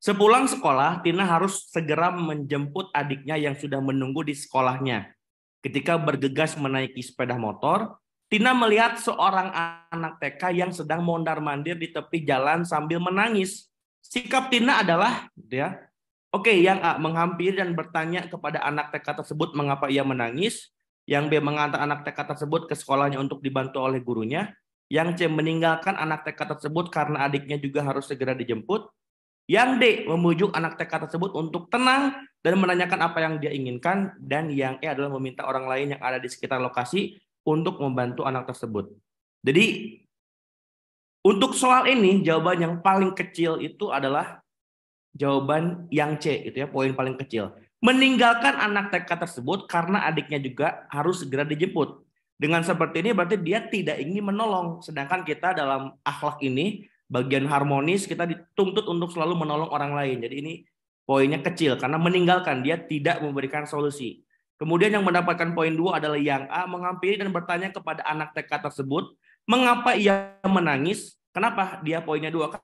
Sepulang sekolah, Tina harus segera menjemput adiknya yang sudah menunggu di sekolahnya. Ketika bergegas menaiki sepeda motor, Tina melihat seorang anak TK yang sedang mondar-mandir di tepi jalan sambil menangis. Sikap Tina adalah, ya, oke, yang A menghampiri dan bertanya kepada anak TK tersebut mengapa ia menangis. Yang B mengantar anak TK tersebut ke sekolahnya untuk dibantu oleh gurunya. Yang C meninggalkan anak TK tersebut karena adiknya juga harus segera dijemput. Yang D membujuk anak TK tersebut untuk tenang dan menanyakan apa yang dia inginkan. Dan yang E adalah meminta orang lain yang ada di sekitar lokasi untuk membantu anak tersebut. Jadi untuk soal ini jawaban yang paling kecil itu adalah jawaban yang C, itu ya, poin paling kecil. Meninggalkan anak TK tersebut karena adiknya juga harus segera dijemput. Dengan seperti ini berarti dia tidak ingin menolong. Sedangkan kita dalam akhlak ini, bagian harmonis kita dituntut untuk selalu menolong orang lain. Jadi ini poinnya kecil karena meninggalkan, dia tidak memberikan solusi. Kemudian yang mendapatkan poin 2 adalah yang A, menghampiri dan bertanya kepada anak TK tersebut, mengapa ia menangis? Kenapa dia poinnya 2?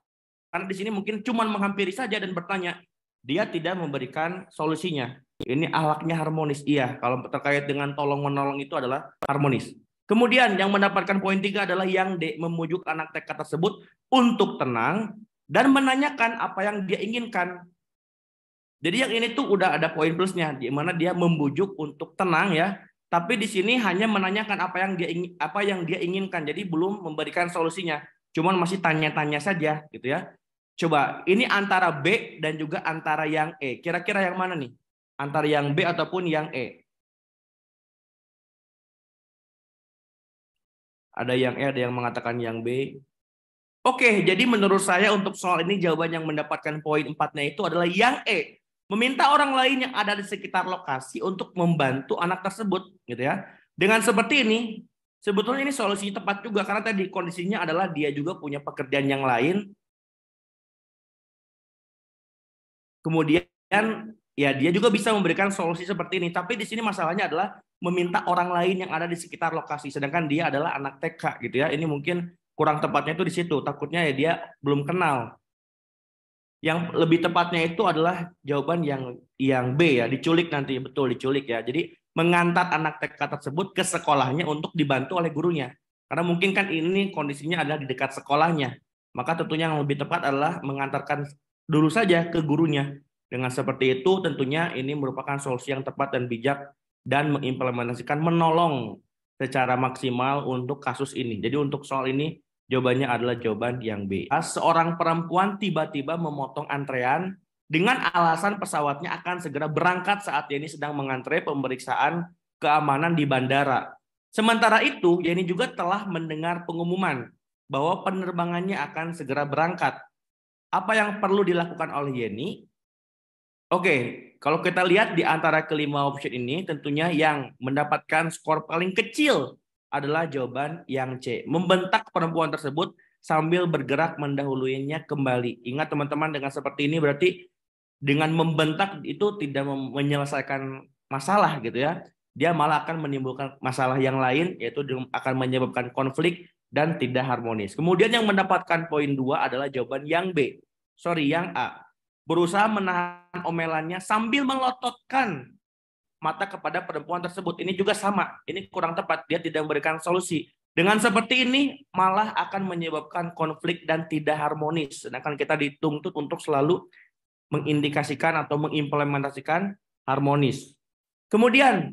Karena di sini mungkin cuma menghampiri saja dan bertanya. Dia tidak memberikan solusinya. Ini akhlaknya harmonis. Iya, kalau terkait dengan tolong-menolong itu adalah harmonis. Kemudian yang mendapatkan poin 3 adalah yang D, memujuk anak TK tersebut untuk tenang dan menanyakan apa yang dia inginkan. Jadi yang ini tuh udah ada poin plusnya, di mana dia membujuk untuk tenang ya. Tapi di sini hanya menanyakan apa yang dia inginkan. Jadi belum memberikan solusinya. Cuman masih tanya-tanya saja gitu ya. Coba, ini antara B dan juga antara yang E. Kira-kira yang mana nih? Antara yang B ataupun yang E? Ada yang E, ada yang mengatakan yang B. Oke, jadi menurut saya untuk soal ini jawaban yang mendapatkan poin 4-nya itu adalah yang E. Meminta orang lain yang ada di sekitar lokasi untuk membantu anak tersebut. Gitu ya. Dengan seperti ini, sebetulnya ini solusi tepat juga. Karena tadi kondisinya adalah dia juga punya pekerjaan yang lain. Kemudian ya dia juga bisa memberikan solusi seperti ini. Tapi di sini masalahnya adalah meminta orang lain yang ada di sekitar lokasi. Sedangkan dia adalah anak TK gitu ya. Ini mungkin kurang tepatnya itu di situ. Takutnya ya dia belum kenal. Yang lebih tepatnya itu adalah jawaban yang B ya, diculik nanti, betul diculik ya. Jadi mengantar anak TK tersebut ke sekolahnya untuk dibantu oleh gurunya. Karena mungkin kan ini kondisinya adalah di dekat sekolahnya. Maka tentunya yang lebih tepat adalah mengantarkan dulu saja ke gurunya. Dengan seperti itu tentunya ini merupakan solusi yang tepat dan bijak dan mengimplementasikan menolong secara maksimal untuk kasus ini. Jadi untuk soal ini jawabannya adalah jawaban yang B. Seorang perempuan tiba-tiba memotong antrean dengan alasan pesawatnya akan segera berangkat saat Yeni sedang mengantre pemeriksaan keamanan di bandara. Sementara itu, Yeni juga telah mendengar pengumuman bahwa penerbangannya akan segera berangkat. Apa yang perlu dilakukan oleh Yeni? Oke, kalau kita lihat di antara kelima option ini, tentunya yang mendapatkan skor paling kecil adalah jawaban yang C. Membentak perempuan tersebut sambil bergerak mendahuluinya kembali. Ingat teman-teman, dengan seperti ini berarti dengan membentak itu tidak menyelesaikan masalah gitu ya. Dia malah akan menimbulkan masalah yang lain, yaitu akan menyebabkan konflik dan tidak harmonis. Kemudian yang mendapatkan poin 2 adalah jawaban yang B. Sorry, yang A. Berusaha menahan omelannya sambil melototkan mata kepada perempuan tersebut. Ini juga sama. Ini kurang tepat. Dia tidak memberikan solusi. Dengan seperti ini malah akan menyebabkan konflik dan tidak harmonis. Sedangkan kita dituntut untuk selalu mengindikasikan atau mengimplementasikan harmonis. Kemudian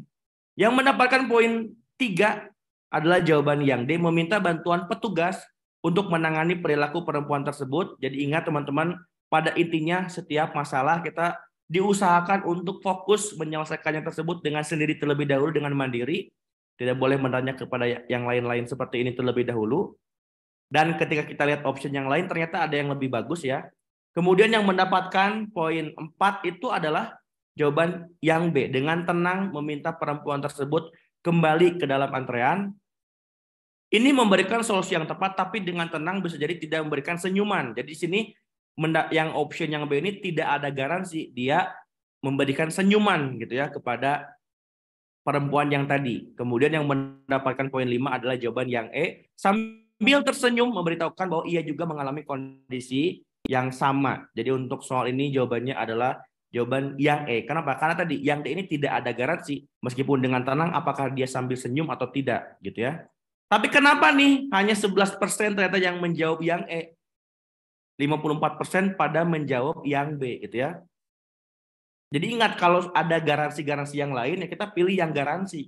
yang mendapatkan poin 3 adalah jawaban yang D, meminta bantuan petugas untuk menangani perilaku perempuan tersebut. Jadi ingat teman-teman, pada intinya setiap masalah kita diusahakan untuk fokus menyelesaikannya tersebut dengan sendiri terlebih dahulu dengan mandiri. Tidak boleh bertanya kepada yang lain-lain seperti ini terlebih dahulu. Dan ketika kita lihat option yang lain ternyata ada yang lebih bagus ya. Kemudian yang mendapatkan poin 4 itu adalah jawaban yang B. Dengan tenang meminta perempuan tersebut kembali ke dalam antrean. Ini memberikan solusi yang tepat tapi dengan tenang bisa jadi tidak memberikan senyuman. Jadi di sini yang option yang B ini tidak ada garansi dia memberikan senyuman gitu ya kepada perempuan yang tadi. Kemudian yang mendapatkan poin 5 adalah jawaban yang E. Sambil tersenyum memberitahukan bahwa ia juga mengalami kondisi yang sama. Jadi untuk soal ini jawabannya adalah jawaban yang E. Kenapa? Karena tadi yang D ini tidak ada garansi meskipun dengan tenang apakah dia sambil senyum atau tidak gitu ya. Tapi kenapa nih hanya 11% ternyata yang menjawab yang E? 54% pada menjawab yang B gitu ya. Jadi ingat kalau ada garansi-garansi yang lain ya kita pilih yang garansi.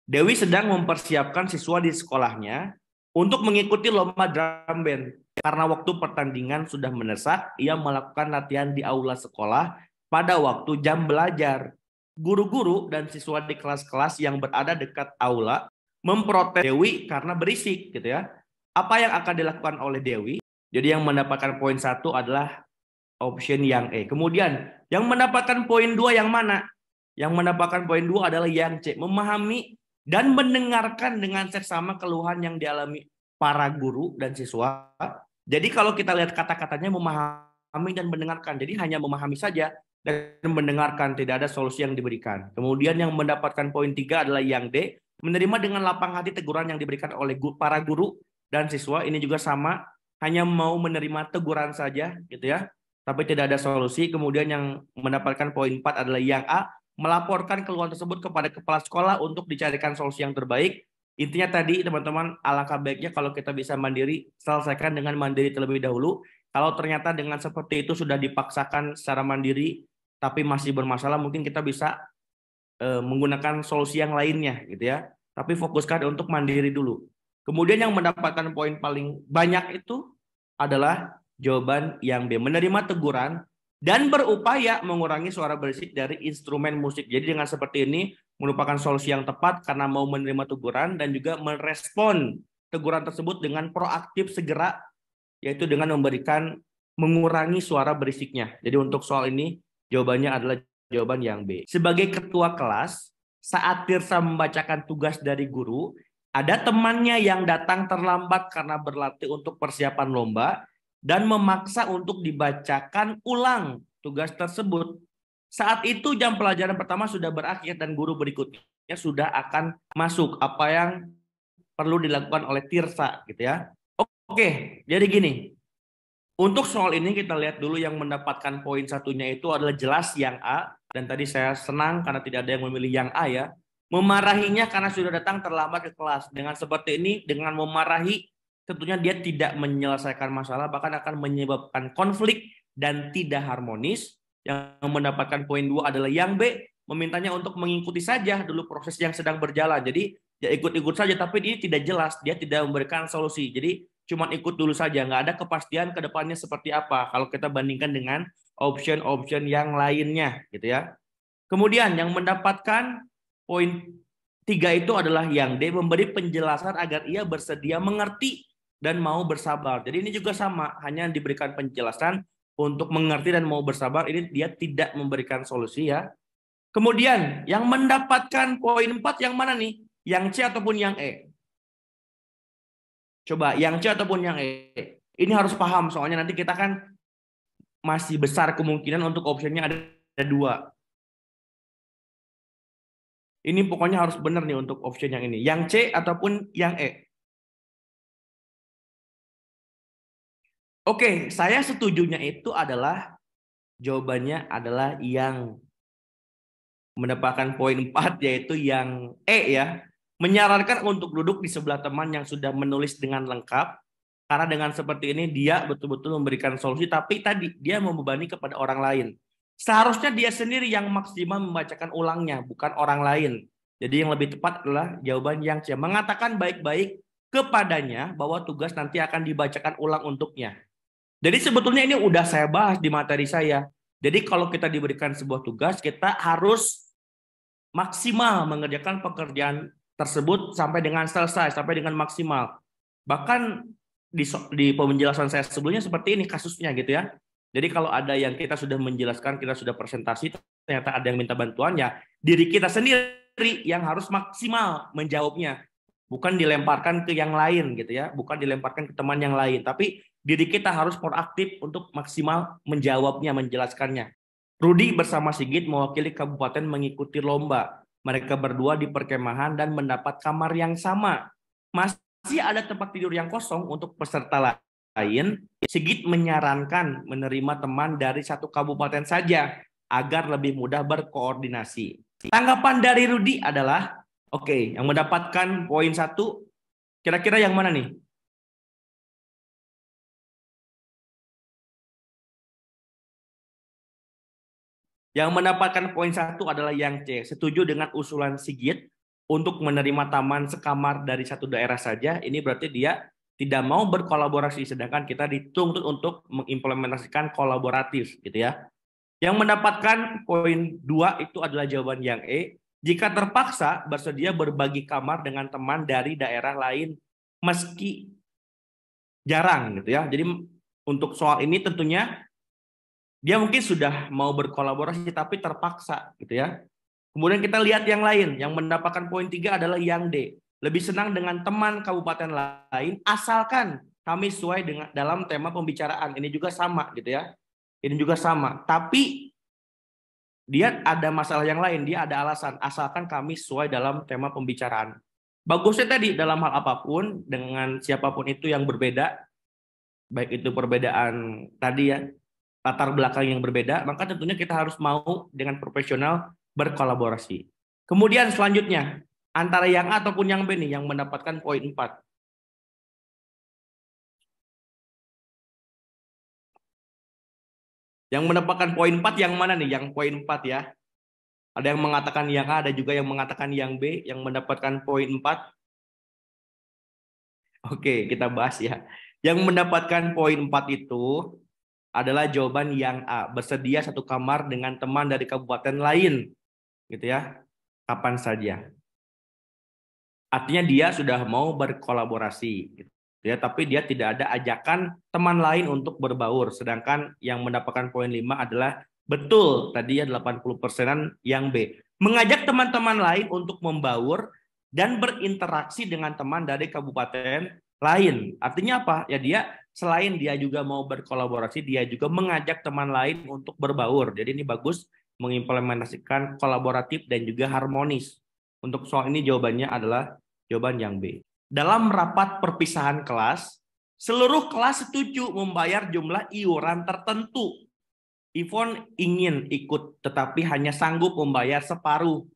Dewi sedang mempersiapkan siswa di sekolahnya untuk mengikuti lomba drum band. Karena waktu pertandingan sudah mendesak, ia melakukan latihan di aula sekolah pada waktu jam belajar. Guru-guru dan siswa di kelas-kelas yang berada dekat aula memprotes Dewi karena berisik gitu ya. Apa yang akan dilakukan oleh Dewi? Jadi yang mendapatkan poin 1 adalah option yang E. Kemudian yang mendapatkan poin 2 yang mana? Yang mendapatkan poin 2 adalah yang C. Memahami dan mendengarkan dengan seksama keluhan yang dialami para guru dan siswa. Jadi kalau kita lihat kata-katanya memahami dan mendengarkan. Jadi hanya memahami saja dan mendengarkan, tidak ada solusi yang diberikan. Kemudian yang mendapatkan poin 3 adalah yang D. Menerima dengan lapang hati teguran yang diberikan oleh para guru dan siswa. Ini juga sama, hanya mau menerima teguran saja gitu ya. Tapi tidak ada solusi. Kemudian yang mendapatkan poin 4 adalah yang A. Melaporkan keluhan tersebut kepada kepala sekolah untuk dicarikan solusi yang terbaik. Intinya tadi teman-teman, alangkah baiknya kalau kita bisa mandiri, selesaikan dengan mandiri terlebih dahulu. Kalau ternyata dengan seperti itu sudah dipaksakan secara mandiri, tapi masih bermasalah, mungkin kita bisa menggunakan solusi yang lainnya gitu ya. Tapi fokuskan untuk mandiri dulu. Kemudian yang mendapatkan poin paling banyak itu adalah jawaban yang B. Menerima teguran dan berupaya mengurangi suara berisik dari instrumen musik. Jadi dengan seperti ini merupakan solusi yang tepat karena mau menerima teguran dan juga merespon teguran tersebut dengan proaktif segera, yaitu dengan mengurangi suara berisiknya. Jadi untuk soal ini jawabannya adalah jawaban yang B. Sebagai ketua kelas, saat Tirsa membacakan tugas dari guru, ada temannya yang datang terlambat karena berlatih untuk persiapan lomba dan memaksa untuk dibacakan ulang tugas tersebut. Saat itu jam pelajaran pertama sudah berakhir dan guru berikutnya sudah akan masuk. Apa yang perlu dilakukan oleh Tirsa gitu ya. Oke, jadi gini. Untuk soal ini kita lihat dulu yang mendapatkan poin satunya itu adalah jelas yang A. Dan tadi saya senang karena tidak ada yang memilih yang A ya. Memarahinya karena sudah datang terlambat ke kelas. Dengan seperti ini, dengan memarahi, tentunya dia tidak menyelesaikan masalah, bahkan akan menyebabkan konflik dan tidak harmonis. Yang mendapatkan poin 2 adalah yang B, memintanya untuk mengikuti saja dulu proses yang sedang berjalan. Jadi ya ikut-ikut saja, tapi ini tidak jelas, dia tidak memberikan solusi. Jadi cuma ikut dulu saja, nggak ada kepastian ke depannya seperti apa kalau kita bandingkan dengan option-option yang lainnya gitu ya. Kemudian yang mendapatkan poin 3 itu adalah yang D, memberi penjelasan agar ia bersedia mengerti dan mau bersabar. Jadi ini juga sama, hanya diberikan penjelasan untuk mengerti dan mau bersabar. Ini dia tidak memberikan solusi ya. Kemudian yang mendapatkan poin 4 yang mana nih? Yang C ataupun yang E? Coba yang C ataupun yang E. Ini harus paham soalnya nanti kita kan masih besar kemungkinan untuk optionnya ada 2. Ini pokoknya harus benar nih untuk option yang ini. Yang C ataupun yang E. Oke, saya setujunya itu adalah jawabannya adalah yang mendapatkan poin 4 yaitu yang E ya. Menyarankan untuk duduk di sebelah teman yang sudah menulis dengan lengkap. Karena dengan seperti ini dia betul-betul memberikan solusi, tapi tadi dia membebani kepada orang lain. Seharusnya dia sendiri yang maksimal membacakan ulangnya, bukan orang lain. Jadi yang lebih tepat adalah jawaban yang C. Mengatakan baik-baik kepadanya bahwa tugas nanti akan dibacakan ulang untuknya. Jadi sebetulnya ini udah saya bahas di materi saya. Jadi kalau kita diberikan sebuah tugas, kita harus maksimal mengerjakan pekerjaan tersebut sampai dengan selesai, sampai dengan maksimal. Bahkan di penjelasan saya sebelumnya seperti ini kasusnya gitu ya. Jadi kalau ada yang kita sudah menjelaskan, kita sudah presentasi, ternyata ada yang minta bantuan, ya diri kita sendiri yang harus maksimal menjawabnya. Bukan dilemparkan ke yang lain gitu ya, bukan dilemparkan ke teman yang lain, tapi diri kita harus proaktif untuk maksimal menjawabnya, menjelaskannya. Rudi bersama Sigit mewakili kabupaten mengikuti lomba. Mereka berdua di perkemahan dan mendapat kamar yang sama. Masih ada tempat tidur yang kosong untuk peserta lain. lain, Sigit menyarankan menerima teman dari satu kabupaten saja agar lebih mudah berkoordinasi. Tanggapan dari Rudi adalah, oke, yang mendapatkan poin 1, kira-kira yang mana nih? Yang mendapatkan poin 1 adalah yang C, setuju dengan usulan Sigit untuk menerima taman sekamar dari satu daerah saja. Ini berarti dia tidak mau berkolaborasi, sedangkan kita dituntut untuk mengimplementasikan kolaboratif, gitu ya. Yang mendapatkan poin 2 itu adalah jawaban yang E. Jika terpaksa bersedia berbagi kamar dengan teman dari daerah lain meski jarang, gitu ya. Jadi untuk soal ini tentunya dia mungkin sudah mau berkolaborasi tapi terpaksa, gitu ya. Kemudian kita lihat yang lain, yang mendapatkan poin 3 adalah yang D. Lebih senang dengan teman kabupaten lain asalkan kami sesuai dengan dalam tema pembicaraan. Ini juga sama, gitu ya. Ini juga sama. Tapi dia ada masalah yang lain, dia ada alasan asalkan kami sesuai dalam tema pembicaraan. Bagusnya tadi dalam hal apapun dengan siapapun itu yang berbeda, baik itu perbedaan tadi ya, latar belakang yang berbeda, maka tentunya kita harus mau dengan profesional berkolaborasi. Kemudian selanjutnya, antara yang A ataupun yang B nih yang mendapatkan poin 4. Yang mendapatkan poin 4 yang mana nih? Yang poin 4 ya. Ada yang mengatakan yang A, ada juga yang mengatakan yang B, yang mendapatkan poin 4. Oke, kita bahas ya. Yang mendapatkan poin 4 itu adalah jawaban yang A, bersedia satu kamar dengan teman dari kabupaten lain, gitu ya, kapan saja. Artinya dia sudah mau berkolaborasi, gitu ya, tapi dia tidak ada ajakan teman lain untuk berbaur. Sedangkan yang mendapatkan poin 5 adalah betul, tadi ya 80%-an yang B. Mengajak teman-teman lain untuk membaur dan berinteraksi dengan teman dari kabupaten lain. Artinya apa? Ya dia selain dia juga mau berkolaborasi, dia juga mengajak teman lain untuk berbaur. Jadi ini bagus mengimplementasikan kolaboratif dan juga harmonis. Untuk soal ini jawabannya adalah jawaban yang B. Dalam rapat perpisahan kelas, seluruh kelas setuju membayar jumlah iuran tertentu. Ivon ingin ikut tetapi hanya sanggup membayar separuh.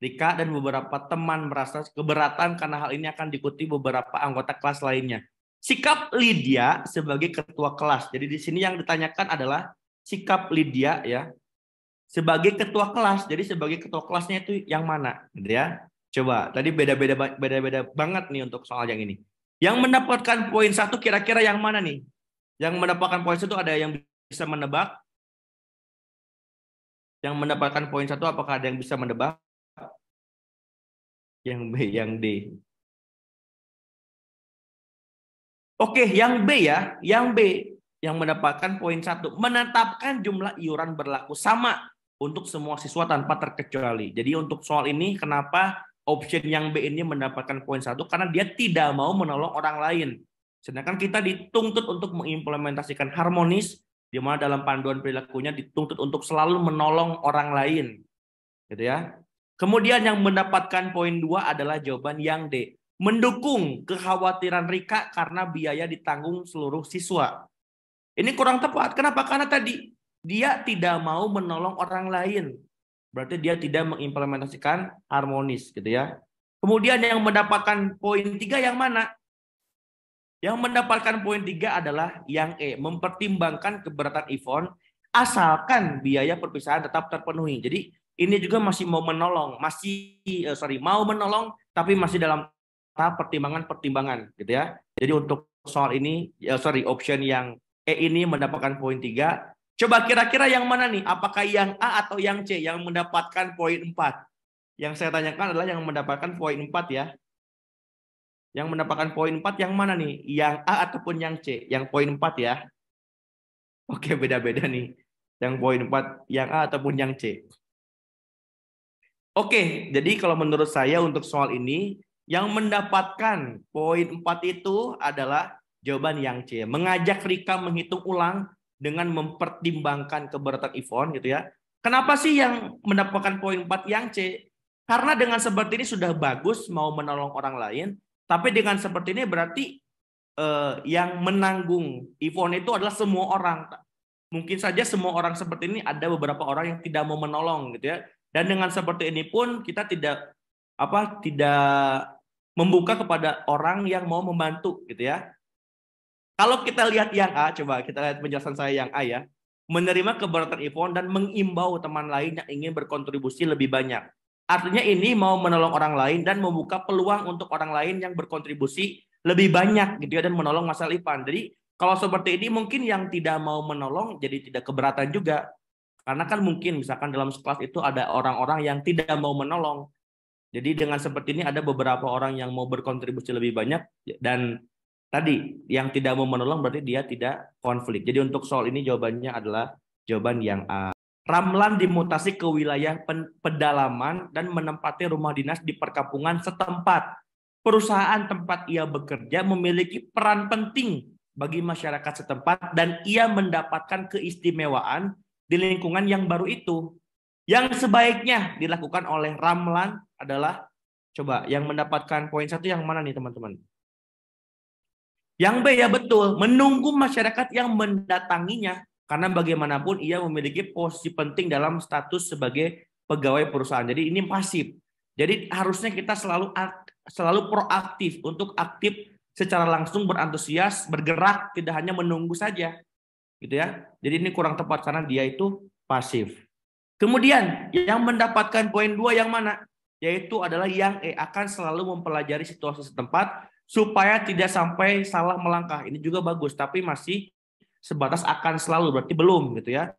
Rika dan beberapa teman merasa keberatan karena hal ini akan diikuti beberapa anggota kelas lainnya. Sikap Lydia sebagai ketua kelas. Jadi di sini yang ditanyakan adalah sikap Lydia ya sebagai ketua kelas. Jadi sebagai ketua kelasnya itu yang mana, gitu ya? Coba, tadi beda-beda banget nih untuk soal yang ini. Yang mendapatkan poin 1 kira-kira yang mana nih? Yang mendapatkan poin 1 ada yang bisa menebak? Yang mendapatkan poin 1 apakah ada yang bisa menebak? Yang B, yang D. Oke, yang B ya, yang B yang mendapatkan poin 1 menetapkan jumlah iuran berlaku sama untuk semua siswa tanpa terkecuali. Jadi untuk soal ini kenapa option yang B ini mendapatkan poin 1 karena dia tidak mau menolong orang lain. Sedangkan kita dituntut untuk mengimplementasikan harmonis di mana dalam panduan perilakunya dituntut untuk selalu menolong orang lain. Gitu ya. Kemudian yang mendapatkan poin 2 adalah jawaban yang D. Mendukung kekhawatiran Rika karena biaya ditanggung seluruh siswa. Ini kurang tepat. Kenapa? Karena tadi dia tidak mau menolong orang lain. Berarti dia tidak mengimplementasikan harmonis, gitu ya. Kemudian yang mendapatkan poin 3 yang mana? Yang mendapatkan poin 3 adalah yang E, mempertimbangkan keberatan Ivon asalkan biaya perpisahan tetap terpenuhi. Jadi ini juga masih mau menolong, mau menolong tapi masih dalam tahap pertimbangan-pertimbangan, gitu ya. Jadi untuk soal ini, option yang E ini mendapatkan poin 3. Coba kira-kira yang mana nih? Apakah yang A atau yang C yang mendapatkan poin 4? Yang saya tanyakan adalah yang mendapatkan poin 4 ya. Yang mendapatkan poin 4 yang mana nih? Yang A ataupun yang C? Yang poin 4 ya. Oke, beda-beda nih. Yang poin 4, yang A ataupun yang C. Oke, jadi kalau menurut saya untuk soal ini, yang mendapatkan poin 4 itu adalah jawaban yang C. Mengajak Rika menghitung ulang dengan mempertimbangkan keberatan Ivon, gitu ya. Kenapa sih yang mendapatkan poin 4 yang C? Karena dengan seperti ini sudah bagus mau menolong orang lain, tapi dengan seperti ini berarti yang menanggung event itu adalah semua orang. Mungkin saja semua orang seperti ini ada beberapa orang yang tidak mau menolong gitu ya. Dan dengan seperti ini pun kita tidak membuka kepada orang yang mau membantu gitu ya. Kalau kita lihat yang A, coba kita lihat penjelasan saya yang A ya. Menerima keberatan Ivon dan mengimbau teman lain yang ingin berkontribusi lebih banyak. Artinya ini mau menolong orang lain dan membuka peluang untuk orang lain yang berkontribusi lebih banyak gitu ya dan menolong Mas Ivan. Jadi kalau seperti ini mungkin yang tidak mau menolong jadi tidak keberatan juga. Karena kan mungkin misalkan dalam kelas itu ada orang-orang yang tidak mau menolong. Jadi dengan seperti ini ada beberapa orang yang mau berkontribusi lebih banyak dan tadi yang tidak mau menolong berarti dia tidak konflik. Jadi untuk soal ini jawabannya adalah jawaban yang A. Ramlan dimutasi ke wilayah pedalaman dan menempati rumah dinas di perkampungan setempat. Perusahaan tempat ia bekerja memiliki peran penting bagi masyarakat setempat dan ia mendapatkan keistimewaan di lingkungan yang baru itu. Yang sebaiknya dilakukan oleh Ramlan adalah, coba yang mendapatkan poin 1 yang mana nih teman-teman? Yang B ya betul, menunggu masyarakat yang mendatanginya. Karena bagaimanapun ia memiliki posisi penting dalam status sebagai pegawai perusahaan. Jadi ini pasif. Jadi harusnya kita selalu proaktif untuk aktif secara langsung berantusias, bergerak, tidak hanya menunggu saja. Gitu ya. Jadi ini kurang tepat karena dia itu pasif. Kemudian yang mendapatkan poin 2 yang mana? Yaitu adalah yang E, akan selalu mempelajari situasi setempat supaya tidak sampai salah melangkah. Ini juga bagus, tapi masih sebatas akan selalu, berarti belum gitu ya.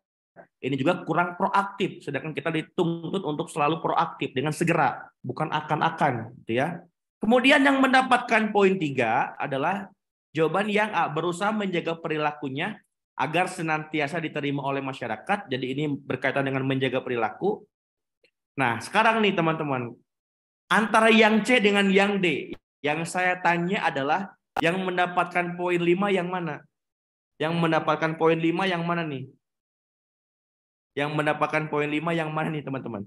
Ini juga kurang proaktif, sedangkan kita dituntut untuk selalu proaktif dengan segera, bukan akan-akan gitu ya. Kemudian yang mendapatkan poin 3 adalah jawaban yang A, berusaha menjaga perilakunya agar senantiasa diterima oleh masyarakat. Jadi ini berkaitan dengan menjaga perilaku. Nah, sekarang nih teman-teman, antara yang C dengan yang D, yang saya tanya adalah yang mendapatkan poin 5 yang mana? Yang mendapatkan poin 5 yang mana nih? Yang mendapatkan poin 5 yang mana nih teman-teman?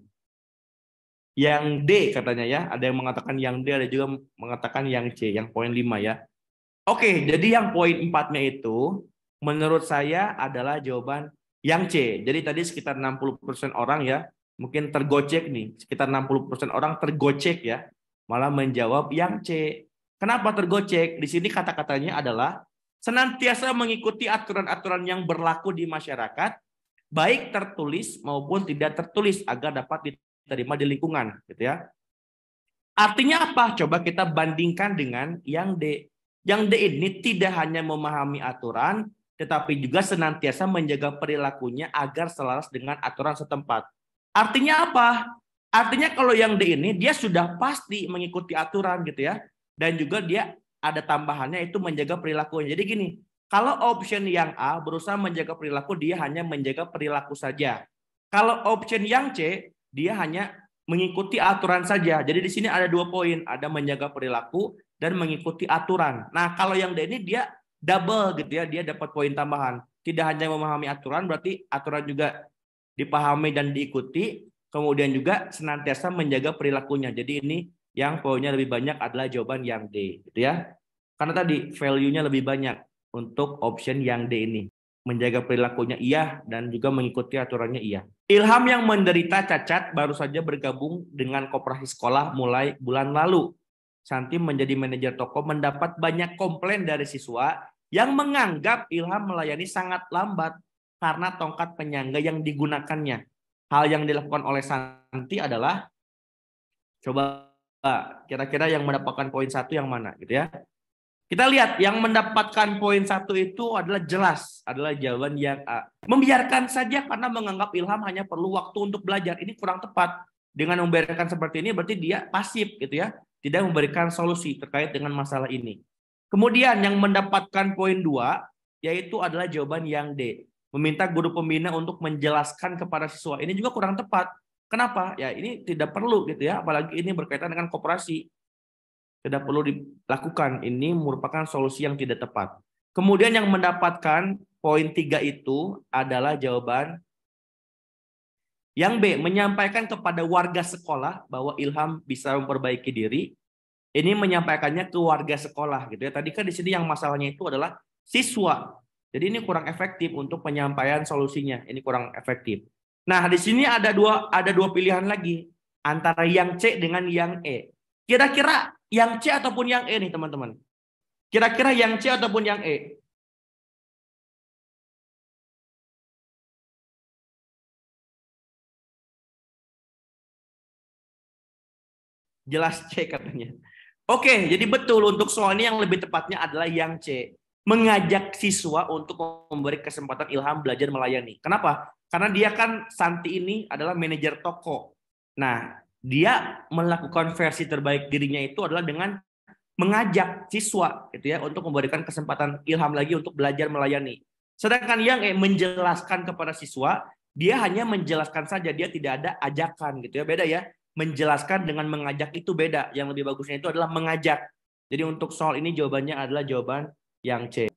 Yang D katanya ya, ada yang mengatakan yang D, ada juga mengatakan yang C, yang poin 5 ya. Oke, jadi yang poin 4-nya itu menurut saya adalah jawaban yang C. Jadi tadi sekitar 60% orang ya, mungkin tergocek nih. Sekitar 60% orang tergocek ya, malah menjawab yang C. Kenapa tergocek? Di sini kata-katanya adalah senantiasa mengikuti aturan-aturan yang berlaku di masyarakat, baik tertulis maupun tidak tertulis agar dapat diterima di lingkungan, gitu ya. Artinya apa? Coba kita bandingkan dengan yang D. Yang D ini tidak hanya memahami aturan, tetapi juga senantiasa menjaga perilakunya agar selaras dengan aturan setempat. Artinya apa? Artinya kalau yang D ini dia sudah pasti mengikuti aturan gitu ya. Dan juga dia ada tambahannya itu menjaga perilakunya. Jadi gini, kalau option yang A berusaha menjaga perilaku, dia hanya menjaga perilaku saja. Kalau option yang C, dia hanya mengikuti aturan saja. Jadi di sini ada 2 poin, ada menjaga perilaku dan mengikuti aturan. Nah, kalau yang D ini dia double gitu ya, dia dapat poin tambahan. Tidak hanya memahami aturan, berarti aturan juga dipahami dan diikuti, kemudian juga senantiasa menjaga perilakunya. Jadi ini yang poinnya lebih banyak adalah jawaban yang D, gitu ya. Karena tadi value-nya lebih banyak untuk option yang D ini. Menjaga perilakunya iya dan juga mengikuti aturannya iya. Ilham yang menderita cacat baru saja bergabung dengan koperasi sekolah mulai bulan lalu. Santi menjadi manajer toko mendapat banyak komplain dari siswa yang menganggap Ilham melayani sangat lambat karena tongkat penyangga yang digunakannya. Hal yang dilakukan oleh Santi adalah, coba kira-kira yang mendapatkan poin 1 yang mana gitu ya. Kita lihat yang mendapatkan poin 1 itu adalah jelas, adalah jawaban yang A. Membiarkan saja karena menganggap Ilham hanya perlu waktu untuk belajar. Ini kurang tepat. Dengan membiarkan seperti ini berarti dia pasif gitu ya. Tidak memberikan solusi terkait dengan masalah ini. Kemudian yang mendapatkan poin 2 yaitu adalah jawaban yang D. Meminta guru pembina untuk menjelaskan kepada siswa. Ini juga kurang tepat. Kenapa? Ya ini tidak perlu gitu ya, apalagi ini berkaitan dengan koperasi. Tidak perlu dilakukan. Ini merupakan solusi yang tidak tepat. Kemudian yang mendapatkan poin 3 itu adalah jawaban yang B, menyampaikan kepada warga sekolah bahwa Ilham bisa memperbaiki diri. Ini menyampaikannya ke warga sekolah gitu ya. Tadi kan di sini yang masalahnya itu adalah siswa. Jadi ini kurang efektif untuk penyampaian solusinya. Ini kurang efektif. Nah, di sini ada dua pilihan lagi antara yang C dengan yang E. Kira-kira yang C ataupun yang E nih, teman-teman. Kira-kira yang C ataupun yang E? Jelas C katanya. Oke, jadi betul untuk soal ini yang lebih tepatnya adalah yang C. Mengajak siswa untuk memberi kesempatan Ilham belajar melayani. Kenapa? Karena dia kan Santi ini adalah manajer toko. Nah, dia melakukan versi terbaik dirinya itu adalah dengan mengajak siswa gitu ya untuk memberikan kesempatan Ilham lagi untuk belajar melayani. Sedangkan yang menjelaskan kepada siswa, dia hanya menjelaskan saja, dia tidak ada ajakan gitu ya. Beda ya. Menjelaskan dengan mengajak itu beda. Yang lebih bagusnya itu adalah mengajak. Jadi untuk soal ini jawabannya adalah jawaban yang C.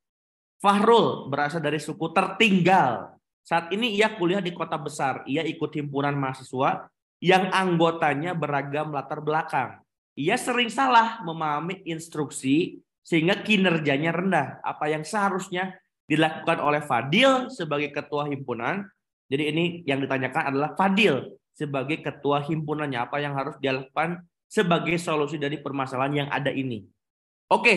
Fahrul berasal dari suku tertinggal. Saat ini ia kuliah di kota besar. Ia ikut himpunan mahasiswa yang anggotanya beragam latar belakang. Ia sering salah memahami instruksi sehingga kinerjanya rendah. Apa yang seharusnya dilakukan oleh Fadil sebagai ketua himpunan. Jadi ini yang ditanyakan adalah Fadil sebagai ketua himpunannya. Apa yang harus dilakukan sebagai solusi dari permasalahan yang ada ini. Oke,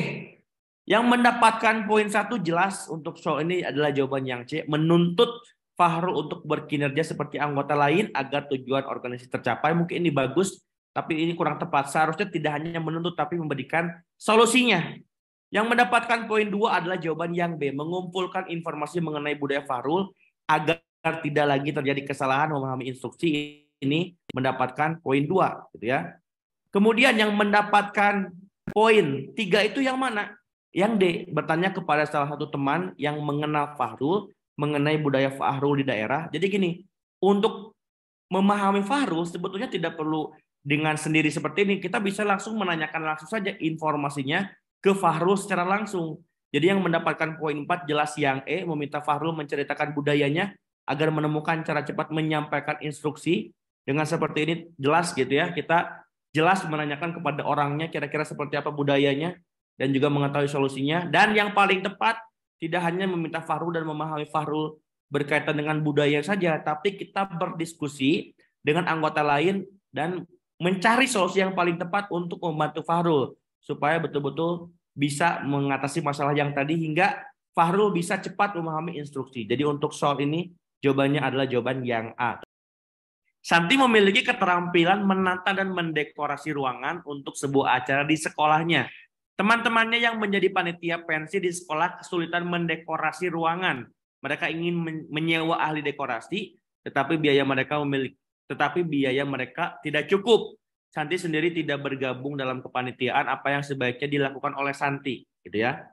yang mendapatkan poin 1 jelas untuk soal ini adalah jawaban yang C. Menuntut Fahrul untuk berkinerja seperti anggota lain agar tujuan organisasi tercapai. Mungkin ini bagus, tapi ini kurang tepat. Seharusnya tidak hanya menuntut, tapi memberikan solusinya. Yang mendapatkan poin 2 adalah jawaban yang B. Mengumpulkan informasi mengenai budaya Fahrul agar tidak lagi terjadi kesalahan memahami instruksi. Ini mendapatkan poin 2. Gitu ya. Kemudian yang mendapatkan poin 3 itu yang mana? Yang D, bertanya kepada salah satu teman yang mengenal Fahrul mengenai budaya Fahrul di daerah. Jadi gini, untuk memahami Fahrul sebetulnya tidak perlu dengan sendiri seperti ini. Kita bisa langsung menanyakan langsung saja informasinya ke Fahrul secara langsung. Jadi yang mendapatkan poin 4 jelas yang E, meminta Fahrul menceritakan budayanya agar menemukan cara cepat menyampaikan instruksi. Dengan seperti ini jelas gitu ya, kita jelas menanyakan kepada orangnya kira-kira seperti apa budayanya dan juga mengetahui solusinya. Dan yang paling tepat tidak hanya meminta Fahrul dan memahami Fahrul berkaitan dengan budaya saja, tapi kita berdiskusi dengan anggota lain dan mencari solusi yang paling tepat untuk membantu Fahrul supaya betul-betul bisa mengatasi masalah yang tadi hingga Fahrul bisa cepat memahami instruksi. Jadi untuk soal ini jawabannya adalah jawaban yang A. Santi memiliki keterampilan menata dan mendekorasi ruangan untuk sebuah acara di sekolahnya. Teman-temannya yang menjadi panitia pensi di sekolah kesulitan mendekorasi ruangan. Mereka ingin menyewa ahli dekorasi, tetapi biaya mereka tidak cukup. Santi sendiri tidak bergabung dalam kepanitiaan. Apa yang sebaiknya dilakukan oleh Santi, gitu ya.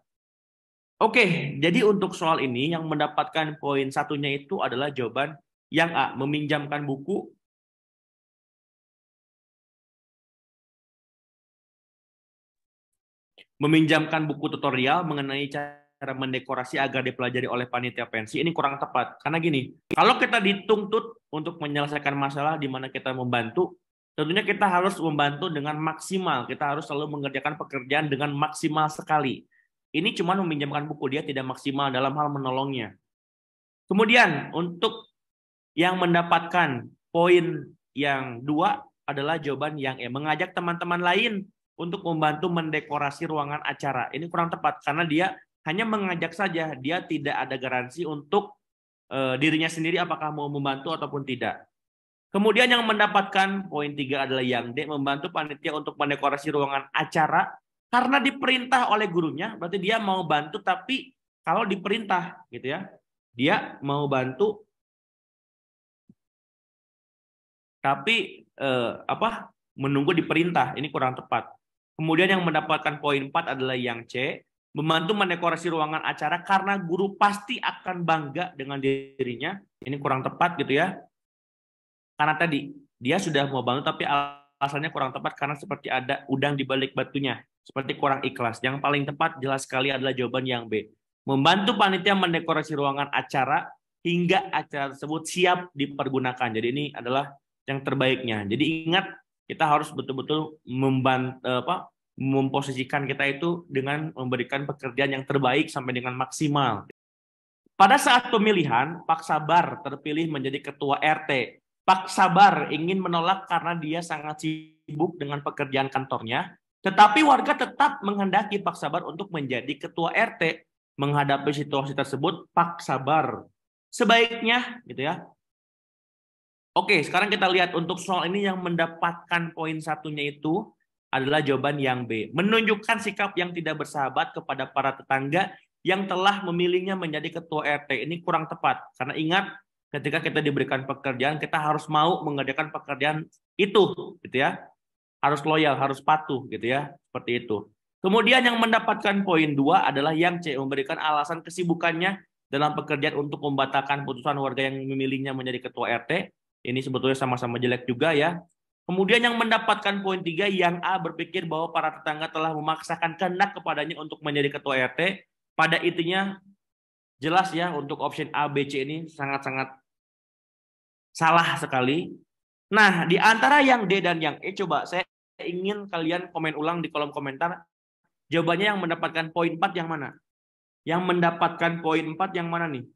Oke, jadi untuk soal ini yang mendapatkan poin satunya itu adalah jawaban yang A, meminjamkan buku. Meminjamkan buku tutorial mengenai cara mendekorasi agar dipelajari oleh panitia pensi ini kurang tepat. Karena gini, kalau kita dituntut untuk menyelesaikan masalah di mana kita membantu, tentunya kita harus membantu dengan maksimal. Kita harus selalu mengerjakan pekerjaan dengan maksimal sekali. Ini cuma meminjamkan buku, dia tidak maksimal dalam hal menolongnya. Kemudian untuk yang mendapatkan poin yang 2 adalah jawaban yang E, mengajak teman-teman lain untuk membantu mendekorasi ruangan acara. Ini kurang tepat karena dia hanya mengajak saja, dia tidak ada garansi untuk dirinya sendiri apakah mau membantu ataupun tidak. Kemudian yang mendapatkan poin 3 adalah yang D, membantu panitia untuk mendekorasi ruangan acara karena diperintah oleh gurunya, berarti dia mau bantu tapi kalau diperintah gitu ya. Dia mau bantu tapi menunggu diperintah, ini kurang tepat. Kemudian yang mendapatkan poin 4 adalah yang C, membantu mendekorasi ruangan acara karena guru pasti akan bangga dengan dirinya. Ini kurang tepat gitu ya. Karena tadi dia sudah mau bantu tapi alasannya kurang tepat karena seperti ada udang di balik batunya, seperti kurang ikhlas. Yang paling tepat jelas sekali adalah jawaban yang B. Membantu panitia mendekorasi ruangan acara hingga acara tersebut siap dipergunakan. Jadi ini adalah yang terbaiknya. Jadi ingat kita harus betul-betul memposisikan kita itu dengan memberikan pekerjaan yang terbaik sampai dengan maksimal. Pada saat pemilihan, Pak Sabar terpilih menjadi ketua RT. Pak Sabar ingin menolak karena dia sangat sibuk dengan pekerjaan kantornya, tetapi warga tetap menghendaki Pak Sabar untuk menjadi ketua RT. Menghadapi situasi tersebut, Pak Sabar sebaiknya gitu ya. Oke, sekarang kita lihat untuk soal ini yang mendapatkan poin satunya itu adalah jawaban yang B. Menunjukkan sikap yang tidak bersahabat kepada para tetangga yang telah memilihnya menjadi ketua RT. Ini kurang tepat. Karena ingat, ketika kita diberikan pekerjaan, kita harus mau mengerjakan pekerjaan itu, gitu ya. Harus loyal, harus patuh, gitu ya. Seperti itu. Kemudian yang mendapatkan poin 2 adalah yang C, memberikan alasan kesibukannya dalam pekerjaan untuk membatalkan putusan warga yang memilihnya menjadi ketua RT. Ini sebetulnya sama-sama jelek juga ya. Kemudian yang mendapatkan poin 3, yang A berpikir bahwa para tetangga telah memaksakan kehendak kepadanya untuk menjadi ketua RT. Pada intinya jelas ya untuk option A, B, C ini sangat-sangat salah sekali. Nah, di antara yang D dan yang E, coba saya ingin kalian komen ulang di kolom komentar. Jawabannya yang mendapatkan poin 4 yang mana? Yang mendapatkan poin 4 yang mana nih?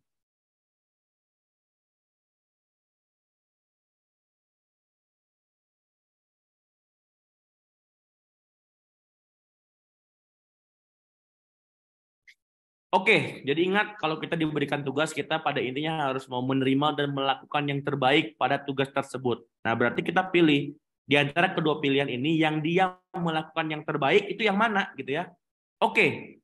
Oke, jadi ingat kalau kita diberikan tugas, kita pada intinya harus mau menerima dan melakukan yang terbaik pada tugas tersebut. Nah, berarti kita pilih di antara kedua pilihan ini yang dia melakukan yang terbaik itu yang mana gitu ya. Oke,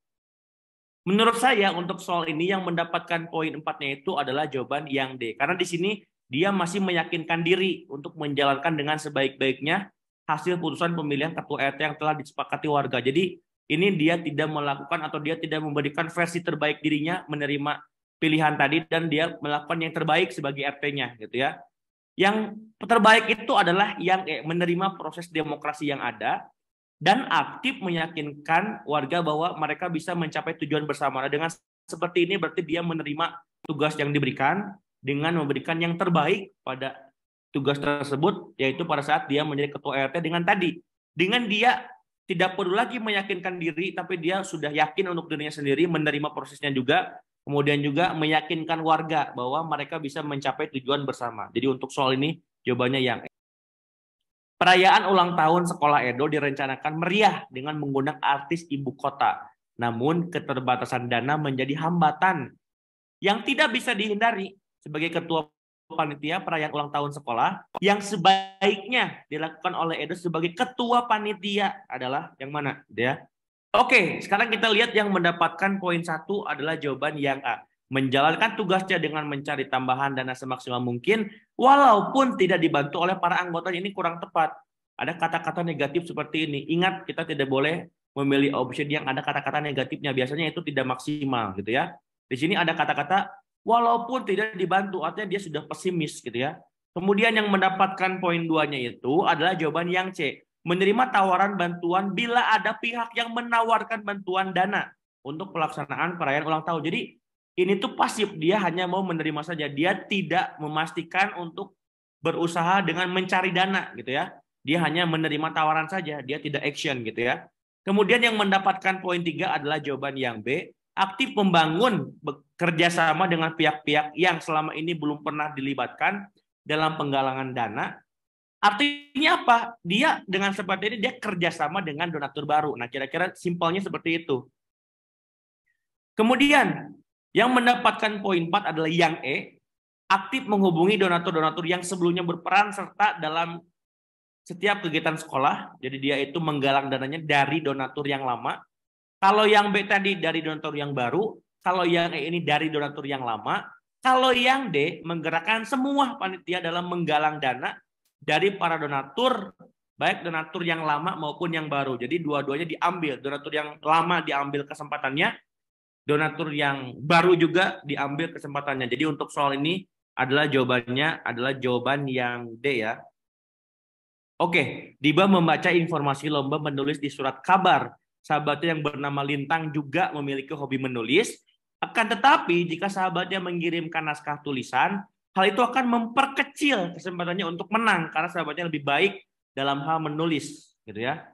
menurut saya untuk soal ini yang mendapatkan poin 4-nya itu adalah jawaban yang D. Karena di sini dia masih meyakinkan diri untuk menjalankan dengan sebaik-baiknya hasil putusan pemilihan ketua RT yang telah disepakati warga. Jadi ini dia tidak melakukan atau dia tidak memberikan versi terbaik dirinya menerima pilihan tadi dan dia melakukan yang terbaik sebagai RT-nya gitu ya. Yang terbaik itu adalah yang menerima proses demokrasi yang ada dan aktif meyakinkan warga bahwa mereka bisa mencapai tujuan bersama. Nah, dengan seperti ini berarti dia menerima tugas yang diberikan dengan memberikan yang terbaik pada tugas tersebut, yaitu pada saat dia menjadi ketua RT dengan dia tidak perlu lagi meyakinkan diri, tapi dia sudah yakin untuk dirinya sendiri, menerima prosesnya juga, kemudian juga meyakinkan warga bahwa mereka bisa mencapai tujuan bersama. Jadi untuk soal ini jawabannya yang perayaan ulang tahun sekolah Edo direncanakan meriah dengan mengundang artis ibu kota. Namun keterbatasan dana menjadi hambatan yang tidak bisa dihindari. Sebagai ketua panitia perayaan ulang tahun sekolah, yang sebaiknya dilakukan oleh Edo sebagai ketua panitia adalah yang mana? Ya. Oke, sekarang kita lihat yang mendapatkan poin 1 adalah jawaban yang A. Menjalankan tugasnya dengan mencari tambahan dana semaksimal mungkin, walaupun tidak dibantu oleh para anggotanya. Ini kurang tepat. Ada kata-kata negatif seperti ini. Ingat, kita tidak boleh memilih option yang ada kata-kata negatifnya. Biasanya itu tidak maksimal, gitu ya. Di sini ada kata-kata walaupun tidak dibantu, artinya dia sudah pesimis, gitu ya. Kemudian yang mendapatkan poin 2-nya itu adalah jawaban yang C. Menerima tawaran bantuan bila ada pihak yang menawarkan bantuan dana untuk pelaksanaan perayaan ulang tahun. Jadi ini tuh pasif, dia hanya mau menerima saja, dia tidak memastikan untuk berusaha dengan mencari dana gitu ya. Dia hanya menerima tawaran saja, dia tidak action gitu ya. Kemudian yang mendapatkan poin 3 adalah jawaban yang B, aktif membangun bekerja sama dengan pihak-pihak yang selama ini belum pernah dilibatkan dalam penggalangan dana. Artinya apa? Dia dengan seperti ini dia kerjasama dengan donatur baru. Nah, kira-kira simpelnya seperti itu. Kemudian yang mendapatkan poin 4 adalah yang E, aktif menghubungi donatur-donatur yang sebelumnya berperan serta dalam setiap kegiatan sekolah. Jadi dia itu menggalang dananya dari donatur yang lama. Kalau yang B tadi dari donatur yang baru, kalau yang E ini dari donatur yang lama, kalau yang D menggerakkan semua panitia dalam menggalang dana dari para donatur, baik donatur yang lama maupun yang baru. Jadi dua-duanya diambil, donatur yang lama diambil kesempatannya, donatur yang baru juga diambil kesempatannya. Jadi untuk soal ini adalah jawabannya adalah jawaban yang D ya. Oke, Diba membaca informasi lomba menulis di surat kabar. Sahabatnya yang bernama Lintang juga memiliki hobi menulis. Akan tetapi jika sahabatnya mengirimkan naskah tulisan, hal itu akan memperkecil kesempatannya untuk menang karena sahabatnya lebih baik dalam hal menulis, gitu ya.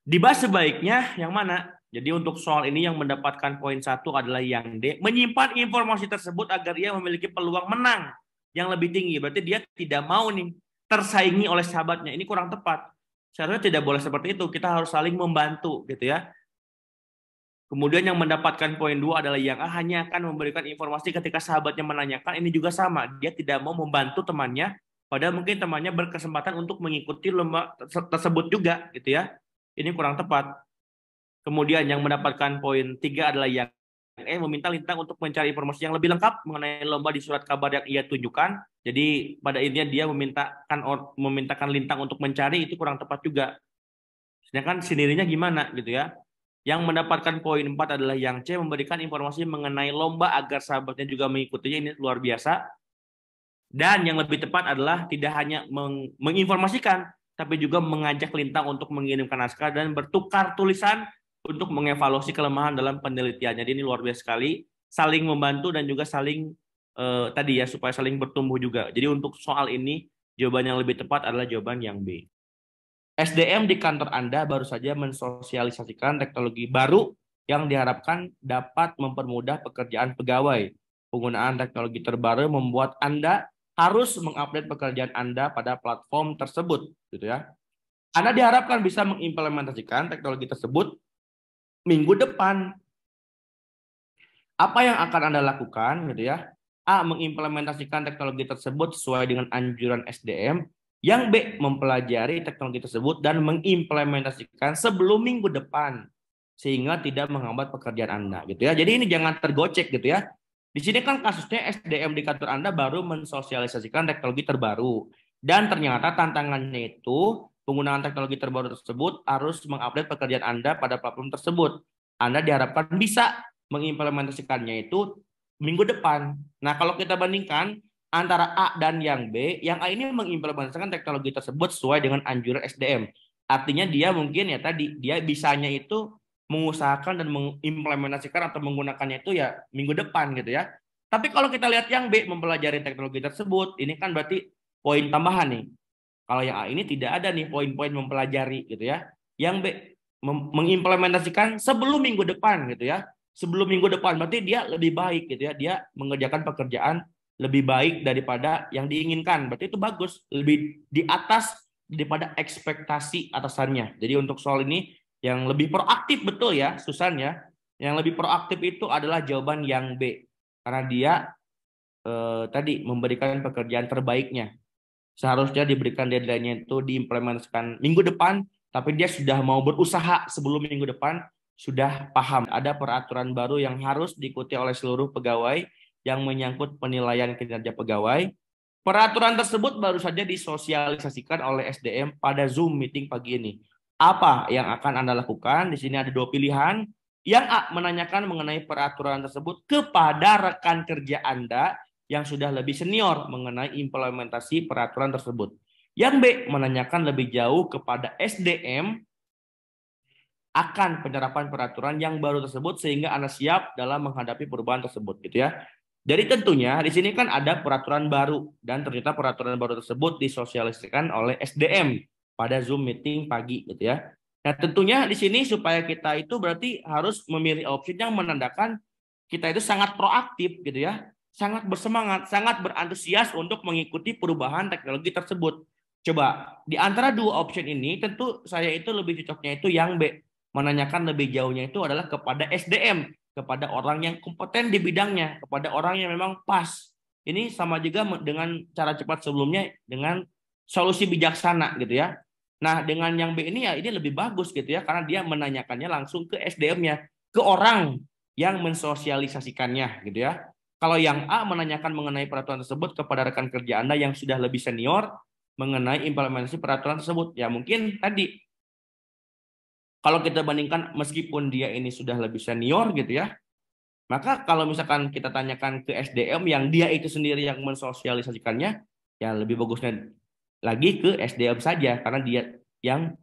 Dibahas sebaiknya yang mana? Jadi untuk soal ini yang mendapatkan poin 1 adalah yang D, menyimpan informasi tersebut agar ia memiliki peluang menang yang lebih tinggi. Berarti dia tidak mau nih tersaingi oleh sahabatnya. Ini kurang tepat. Seharusnya tidak boleh seperti itu. Kita harus saling membantu gitu ya. Kemudian yang mendapatkan poin 2 adalah yang A hanya akan memberikan informasi ketika sahabatnya menanyakan. Ini juga sama. Dia tidak mau membantu temannya, padahal mungkin temannya berkesempatan untuk mengikuti lomba tersebut juga gitu ya. Ini kurang tepat. Kemudian yang mendapatkan poin 3 adalah yang E, meminta Lintang untuk mencari informasi yang lebih lengkap mengenai lomba di surat kabar yang ia tunjukkan. Jadi pada intinya dia memintakan Lintang untuk mencari, itu kurang tepat juga. Sedangkan sendirinya gimana gitu ya. Yang mendapatkan poin 4 adalah yang C, memberikan informasi mengenai lomba agar sahabatnya juga mengikutinya. Ini luar biasa. Dan yang lebih tepat adalah tidak hanya menginformasikan, tapi juga mengajak Lintang untuk mengirimkan naskah dan bertukar tulisan untuk mengevaluasi kelemahan dalam penelitiannya. Jadi ini luar biasa sekali, saling membantu dan juga saling tadi ya, supaya saling bertumbuh juga. Jadi untuk soal ini jawaban yang lebih tepat adalah jawaban yang B. SDM di kantor Anda baru saja mensosialisasikan teknologi baru yang diharapkan dapat mempermudah pekerjaan pegawai. Penggunaan teknologi terbaru membuat Anda harus mengupdate pekerjaan Anda pada platform tersebut, gitu ya. Anda diharapkan bisa mengimplementasikan teknologi tersebut minggu depan. Apa yang akan Anda lakukan, gitu ya? A, mengimplementasikan teknologi tersebut sesuai dengan anjuran SDM. Yang B, mempelajari teknologi tersebut dan mengimplementasikan sebelum minggu depan sehingga tidak menghambat pekerjaan Anda, gitu ya. Jadi ini jangan tergocek, gitu ya. Di sini kan kasusnya SDM di kantor Anda baru mensosialisasikan teknologi terbaru dan ternyata tantangannya itu penggunaan teknologi terbaru tersebut harus mengupdate pekerjaan Anda pada platform tersebut. Anda diharapkan bisa mengimplementasikannya itu minggu depan. Nah, kalau kita bandingkan antara A dan yang B, yang A ini mengimplementasikan teknologi tersebut sesuai dengan anjuran SDM. Artinya dia mungkin ya tadi, dia bisanya itu mengusahakan dan mengimplementasikan atau menggunakannya itu ya minggu depan gitu ya. Tapi kalau kita lihat yang B mempelajari teknologi tersebut, ini kan berarti poin tambahan nih. Kalau yang A ini tidak ada nih poin-poin mempelajari gitu ya. Yang B mengimplementasikan sebelum minggu depan gitu ya. Sebelum minggu depan berarti dia lebih baik gitu ya. Dia mengerjakan pekerjaan lebih baik daripada yang diinginkan. Berarti itu bagus, lebih di atas daripada ekspektasi atasannya. Jadi untuk soal ini yang lebih proaktif betul ya, Susan ya. Yang lebih proaktif itu adalah jawaban yang B. Karena dia tadi memberikan pekerjaan terbaiknya. Seharusnya diberikan deadline-nya itu diimplementasikan minggu depan, tapi dia sudah mau berusaha sebelum minggu depan, sudah paham ada peraturan baru yang harus diikuti oleh seluruh pegawai yang menyangkut penilaian kinerja pegawai. Peraturan tersebut baru saja disosialisasikan oleh SDM pada Zoom meeting pagi ini. Apa yang akan Anda lakukan? Di sini ada dua pilihan. Yang A, menanyakan mengenai peraturan tersebut kepada rekan kerja Anda yang sudah lebih senior mengenai implementasi peraturan tersebut. Yang B, menanyakan lebih jauh kepada SDM akan penerapan peraturan yang baru tersebut sehingga Anda siap dalam menghadapi perubahan tersebut gitu ya. Jadi tentunya di sini kan ada peraturan baru dan ternyata peraturan baru tersebut disosialisasikan oleh SDM pada Zoom meeting pagi gitu ya. Nah, tentunya di sini supaya kita itu berarti harus memilih opsi yang menandakan kita itu sangat proaktif gitu ya, sangat bersemangat, sangat berantusias untuk mengikuti perubahan teknologi tersebut. Coba di antara dua opsi ini tentu saya itu lebih cocoknya itu yang B, menanyakan lebih jauhnya itu adalah kepada SDM, kepada orang yang kompeten di bidangnya, kepada orang yang memang pas. Ini sama juga dengan cara cepat sebelumnya dengan solusi bijaksana gitu ya. Nah, dengan yang B ini ya ini lebih bagus gitu ya karena dia menanyakannya langsung ke SDM-nya, ke orang yang mensosialisasikannya gitu ya. Kalau yang A menanyakan mengenai peraturan tersebut kepada rekan kerja Anda yang sudah lebih senior mengenai implementasi peraturan tersebut. Ya mungkin tadi kalau kita bandingkan meskipun dia ini sudah lebih senior gitu ya, maka kalau misalkan kita tanyakan ke SDM yang dia itu sendiri yang mensosialisasikannya, ya lebih bagusnya lagi ke SDM saja karena dia yang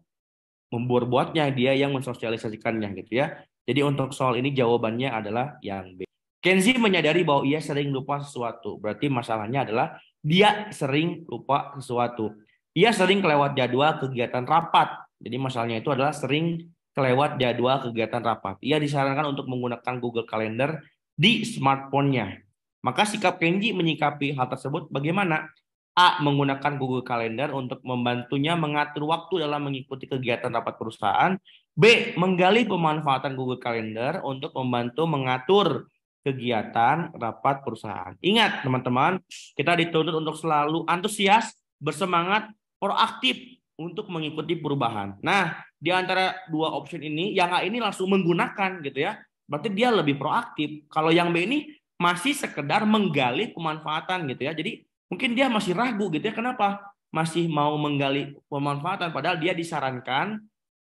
membuat-buatnya, dia yang mensosialisasikannya gitu ya. Jadi untuk soal ini jawabannya adalah yang B. Kenzi menyadari bahwa ia sering lupa sesuatu. Berarti masalahnya adalah dia sering lupa sesuatu. Ia sering kelewat jadwal kegiatan rapat. Jadi masalahnya itu adalah sering kelewat jadwal kegiatan rapat. Ia disarankan untuk menggunakan Google Calendar di smartphone-nya. Maka sikap Kenji menyikapi hal tersebut bagaimana? A. Menggunakan Google Calendar untuk membantunya mengatur waktu dalam mengikuti kegiatan rapat perusahaan. B. Menggali pemanfaatan Google Calendar untuk membantu mengatur kegiatan rapat perusahaan. Ingat teman-teman, kita dituntut untuk selalu antusias, bersemangat, proaktif untuk mengikuti perubahan. Nah, di antara dua option ini, yang A ini langsung menggunakan gitu ya. Berarti dia lebih proaktif. Kalau yang B ini masih sekedar menggali pemanfaatan gitu ya. Jadi mungkin dia masih ragu gitu ya. Kenapa? Masih mau menggali pemanfaatan padahal dia disarankan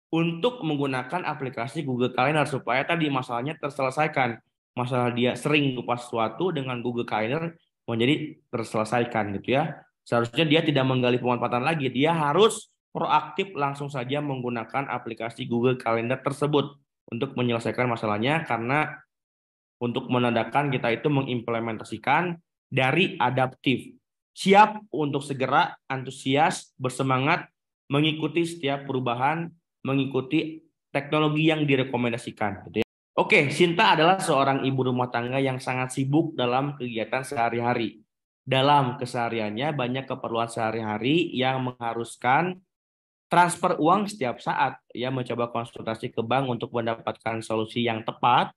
untuk menggunakan aplikasi Google Calendar supaya tadi masalahnya terselesaikan. Masalah dia sering lupa sesuatu dengan Google Calendar menjadi terselesaikan gitu ya. Seharusnya dia tidak menggali pemanfaatan lagi, dia harus proaktif langsung saja menggunakan aplikasi Google Calendar tersebut untuk menyelesaikan masalahnya karena untuk menandakan kita itu mengimplementasikan dari adaptif. Siap untuk segera, antusias, bersemangat, mengikuti setiap perubahan, mengikuti teknologi yang direkomendasikan. Gitu ya. Oke, Sinta adalah seorang ibu rumah tangga yang sangat sibuk dalam kegiatan sehari-hari. Dalam kesehariannya banyak keperluan sehari-hari yang mengharuskan transfer uang setiap saat. Ia mencoba konsultasi ke bank untuk mendapatkan solusi yang tepat.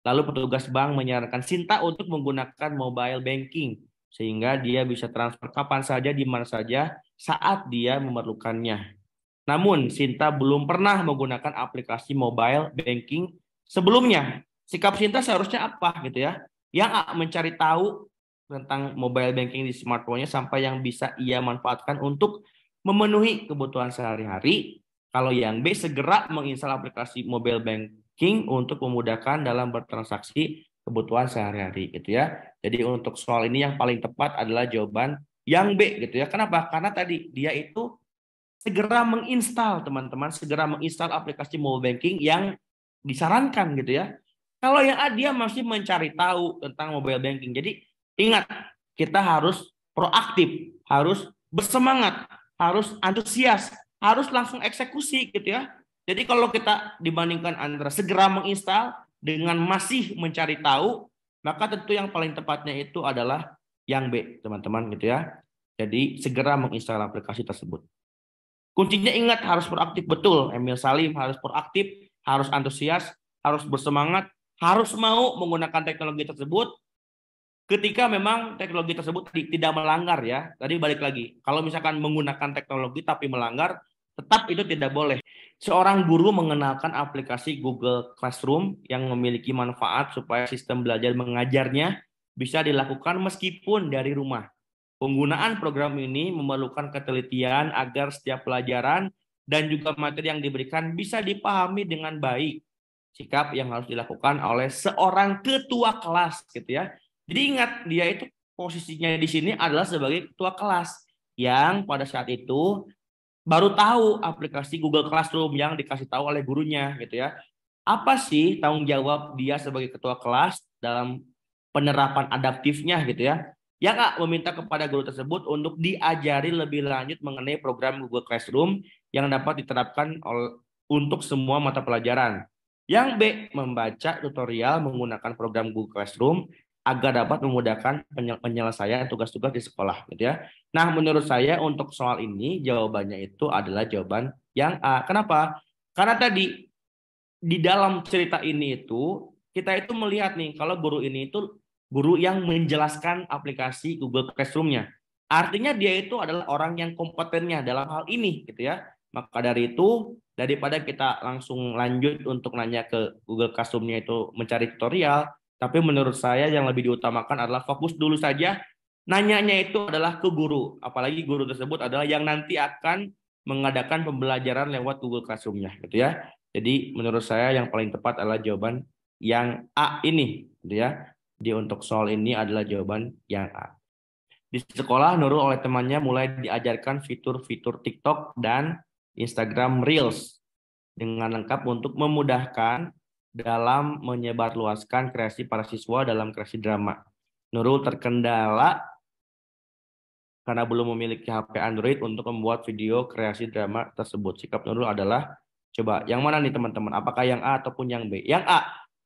Lalu petugas bank menyarankan Sinta untuk menggunakan mobile banking sehingga dia bisa transfer kapan saja di mana saja saat dia memerlukannya. Namun Sinta belum pernah menggunakan aplikasi mobile banking sebelumnya. Sikap Sinta seharusnya apa gitu ya? Yang A, mencari tahu tentang mobile banking di smartphone-nya sampai yang bisa ia manfaatkan untuk memenuhi kebutuhan sehari-hari. Kalau yang B, segera menginstal aplikasi mobile banking untuk memudahkan dalam bertransaksi kebutuhan sehari-hari gitu ya. Jadi untuk soal ini yang paling tepat adalah jawaban yang B gitu ya. Kenapa? Karena tadi dia itu segera menginstal teman-teman, segera menginstal aplikasi mobile banking yang disarankan gitu ya. Kalau yang A dia masih mencari tahu tentang mobile banking. Jadi ingat, kita harus proaktif, harus bersemangat, harus antusias, harus langsung eksekusi gitu ya. Jadi kalau kita dibandingkan antara segera menginstal dengan masih mencari tahu, maka tentu yang paling tepatnya itu adalah yang B, teman-teman gitu ya. Jadi segera menginstal aplikasi tersebut. Kuncinya ingat harus proaktif betul. Emil Salim harus proaktif, harus antusias, harus bersemangat, harus mau menggunakan teknologi tersebut ketika memang teknologi tersebut tidak melanggar ya. Tadi balik lagi, kalau misalkan menggunakan teknologi tapi melanggar, tetap itu tidak boleh. Seorang guru mengenalkan aplikasi Google Classroom yang memiliki manfaat supaya sistem belajar mengajarnya bisa dilakukan meskipun dari rumah. Penggunaan program ini memerlukan ketelitian agar setiap pelajaran dan juga materi yang diberikan bisa dipahami dengan baik. Sikap yang harus dilakukan oleh seorang ketua kelas gitu ya. Jadi ingat, dia itu posisinya di sini adalah sebagai ketua kelas yang pada saat itu baru tahu aplikasi Google Classroom yang dikasih tahu oleh gurunya gitu ya. Apa sih tanggung jawab dia sebagai ketua kelas dalam penerapan adaptifnya gitu ya? Ya Kak, meminta kepada guru tersebut untuk diajari lebih lanjut mengenai program Google Classroom yang dapat diterapkan untuk semua mata pelajaran. Yang B, membaca tutorial menggunakan program Google Classroom agar dapat memudahkan penyelesaian tugas-tugas di sekolah gitu ya. Nah, menurut saya untuk soal ini jawabannya itu adalah jawaban yang A. Kenapa? Karena tadi di dalam cerita ini itu kita itu melihat nih kalau guru ini itu guru yang menjelaskan aplikasi Google Classroom-nya. Artinya dia itu adalah orang yang kompetennya dalam hal ini gitu ya. Maka dari itu daripada kita langsung lanjut untuk nanya ke Google Classroom-nya itu mencari tutorial, tapi menurut saya yang lebih diutamakan adalah fokus dulu saja nanyanya itu adalah ke guru. Apalagi guru tersebut adalah yang nanti akan mengadakan pembelajaran lewat Google Classroom-nya gitu ya. Jadi menurut saya yang paling tepat adalah jawaban yang A ini, gitu ya. Di untuk soal ini adalah jawaban yang A. Di sekolah, Nurul oleh temannya mulai diajarkan fitur-fitur TikTok dan Instagram Reels dengan lengkap untuk memudahkan dalam menyebarluaskan kreasi para siswa dalam kreasi drama. Nurul terkendala karena belum memiliki HP Android untuk membuat video kreasi drama tersebut. Sikap Nurul adalah Coba, yang mana nih teman-teman? Apakah yang A ataupun yang B? Yang A,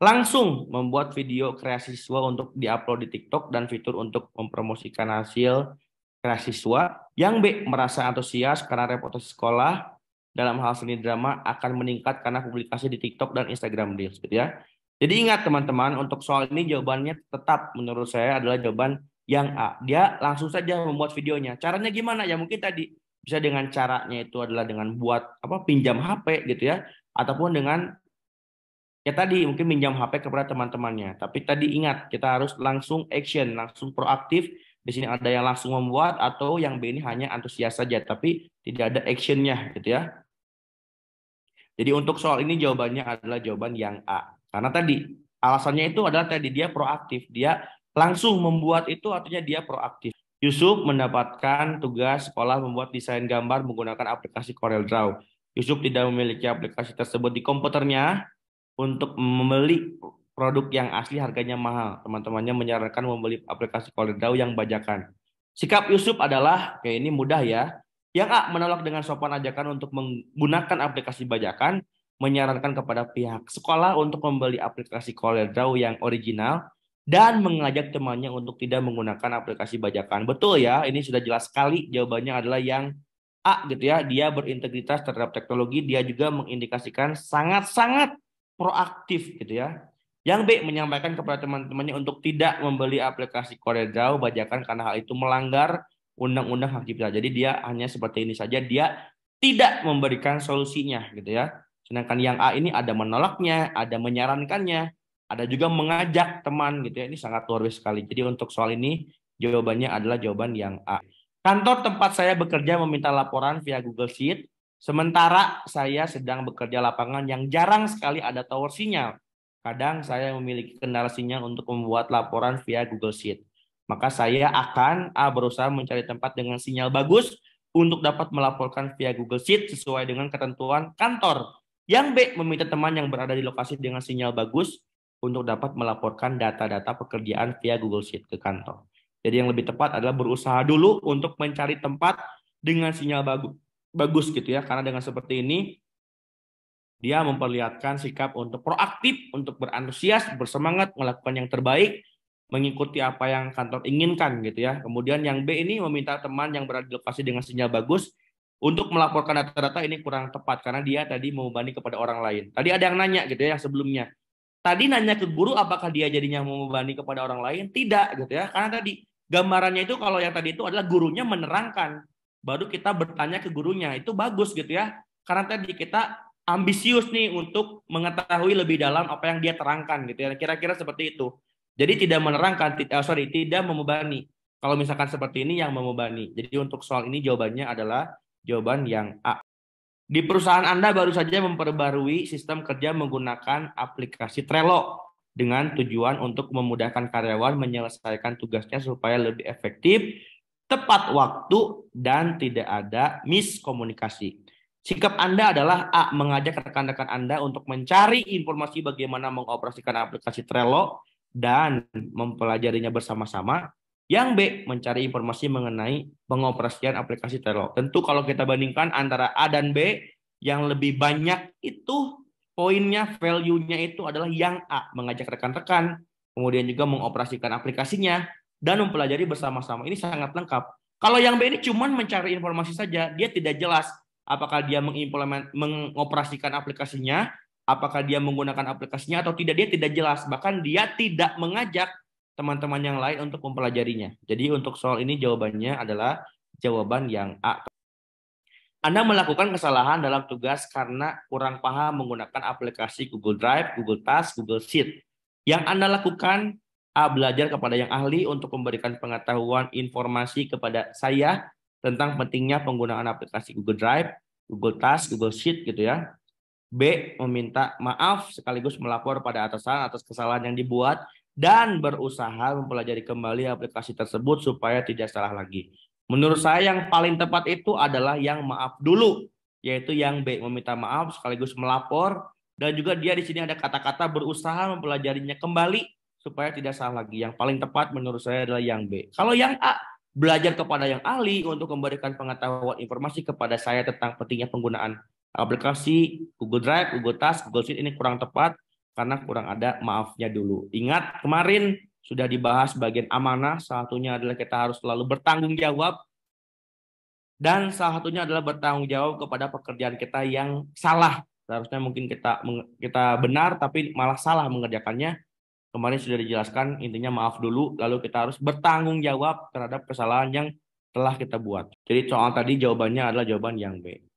langsung membuat video kreasi siswa untuk diupload di TikTok dan fitur untuk mempromosikan hasil kreasi siswa. Yang B, merasa antusias karena reputasi sekolah dalam hal seni drama akan meningkat karena publikasi di TikTok dan Instagram Reels, gitu ya. Jadi ingat teman-teman, untuk soal ini jawabannya tetap menurut saya adalah jawaban yang A. Dia langsung saja membuat videonya. Caranya gimana? Ya mungkin tadi bisa dengan caranya itu adalah dengan buat pinjam HP gitu ya, ataupun dengan ya tadi mungkin pinjam HP kepada teman-temannya. Tapi tadi ingat kita harus langsung action, langsung proaktif. Di sini ada yang langsung membuat atau yang B ini hanya antusias saja tapi tidak ada actionnya gitu ya. Jadi untuk soal ini jawabannya adalah jawaban yang A. Karena tadi alasannya itu adalah tadi dia proaktif, dia langsung membuat itu artinya dia proaktif. Yusuf mendapatkan tugas sekolah membuat desain gambar menggunakan aplikasi CorelDRAW. Yusuf tidak memiliki aplikasi tersebut di komputernya untuk membeli produk yang asli harganya mahal. Teman-temannya menyarankan membeli aplikasi CorelDRAW yang bajakan. Sikap Yusuf adalah, kayak ini mudah ya. Yang A, menolak dengan sopan ajakan untuk menggunakan aplikasi bajakan, menyarankan kepada pihak sekolah untuk membeli aplikasi CorelDRAW yang original, dan mengajak temannya untuk tidak menggunakan aplikasi bajakan. Betul ya, ini sudah jelas sekali jawabannya adalah yang A gitu ya. Dia berintegritas terhadap teknologi, dia juga mengindikasikan sangat-sangat proaktif gitu ya. Yang B, menyampaikan kepada teman-temannya untuk tidak membeli aplikasi CorelDRAW bajakan karena hal itu melanggar undang-undang hak cipta. Jadi dia hanya seperti ini saja, dia tidak memberikan solusinya gitu ya. Sedangkan yang A ini ada menolaknya, ada menyarankannya, ada juga mengajak teman gitu ya. Ini sangat luar biasa sekali. Jadi untuk soal ini jawabannya adalah jawaban yang A. Kantor tempat saya bekerja meminta laporan via Google Sheet, sementara saya sedang bekerja lapangan yang jarang sekali ada tower sinyal. Kadang saya memiliki kendala sinyal untuk membuat laporan via Google Sheet. Maka saya akan berusaha mencari tempat dengan sinyal bagus untuk dapat melaporkan via Google Sheet sesuai dengan ketentuan kantor. Yang B, meminta teman yang berada di lokasi dengan sinyal bagus untuk dapat melaporkan data-data pekerjaan via Google Sheet ke kantor. Jadi yang lebih tepat adalah berusaha dulu untuk mencari tempat dengan sinyal bagus gitu ya. Karena dengan seperti ini dia memperlihatkan sikap untuk proaktif, untuk berantusias, bersemangat, melakukan yang terbaik, mengikuti apa yang kantor inginkan gitu ya. Kemudian yang B ini meminta teman yang berada di lokasi dengan sinyal bagus untuk melaporkan data-data, ini kurang tepat karena dia tadi membebani kepada orang lain. Tadi ada yang nanya gitu ya yang sebelumnya. Tadi nanya ke guru apakah dia jadinya membebani kepada orang lain? Tidak gitu ya. Karena tadi gambarannya itu kalau yang tadi itu adalah gurunya menerangkan. Baru kita bertanya ke gurunya. Itu bagus gitu ya. Karena tadi kita ambisius nih untuk mengetahui lebih dalam apa yang dia terangkan gitu ya. Kira-kira seperti itu. Jadi tidak menerangkan, tidak membebani. Kalau misalkan seperti ini yang membebani. Jadi untuk soal ini jawabannya adalah jawaban yang A. Di perusahaan Anda baru saja memperbarui sistem kerja menggunakan aplikasi Trello dengan tujuan untuk memudahkan karyawan menyelesaikan tugasnya supaya lebih efektif, tepat waktu, dan tidak ada miskomunikasi. Sikap Anda adalah A, mengajak rekan-rekan Anda untuk mencari informasi bagaimana mengoperasikan aplikasi Trello dan mempelajarinya bersama-sama. Yang B, mencari informasi mengenai pengoperasian aplikasi Trello. Tentu kalau kita bandingkan antara A dan B, yang lebih banyak itu poinnya, value-nya itu adalah yang A, mengajak rekan-rekan, kemudian juga mengoperasikan aplikasinya, dan mempelajari bersama-sama. Ini sangat lengkap. Kalau yang B ini cuma mencari informasi saja, dia tidak jelas apakah dia mengoperasikan aplikasinya, apakah dia menggunakan aplikasinya atau tidak, dia tidak jelas. Bahkan dia tidak mengajak teman-teman yang lain untuk mempelajarinya. Jadi untuk soal ini jawabannya adalah jawaban yang A. Anda melakukan kesalahan dalam tugas karena kurang paham menggunakan aplikasi Google Drive, Google Task, Google Sheet. Yang Anda lakukan, A, belajar kepada yang ahli untuk memberikan pengetahuan informasi kepada saya tentang pentingnya penggunaan aplikasi Google Drive, Google Task, Google Sheet gitu ya. B, meminta maaf sekaligus melapor pada atasan atas kesalahan yang dibuat dan berusaha mempelajari kembali aplikasi tersebut supaya tidak salah lagi. Menurut saya yang paling tepat itu adalah yang maaf dulu, yaitu yang B, meminta maaf sekaligus melapor, dan juga dia di sini ada kata-kata berusaha mempelajarinya kembali supaya tidak salah lagi. Yang paling tepat menurut saya adalah yang B. Kalau yang A, belajar kepada yang ahli untuk memberikan pengetahuan informasi kepada saya tentang pentingnya penggunaan aplikasi Google Drive, Google Task, Google Sheet ini kurang tepat karena kurang ada maafnya dulu. Ingat kemarin sudah dibahas bagian amanah, salah satunya adalah kita harus selalu bertanggung jawab dan salah satunya adalah bertanggung jawab kepada pekerjaan kita yang salah. Seharusnya mungkin kita benar tapi malah salah mengerjakannya. Kemarin sudah dijelaskan, intinya maaf dulu, lalu kita harus bertanggung jawab terhadap kesalahan yang telah kita buat. Jadi soal tadi jawabannya adalah jawaban yang B.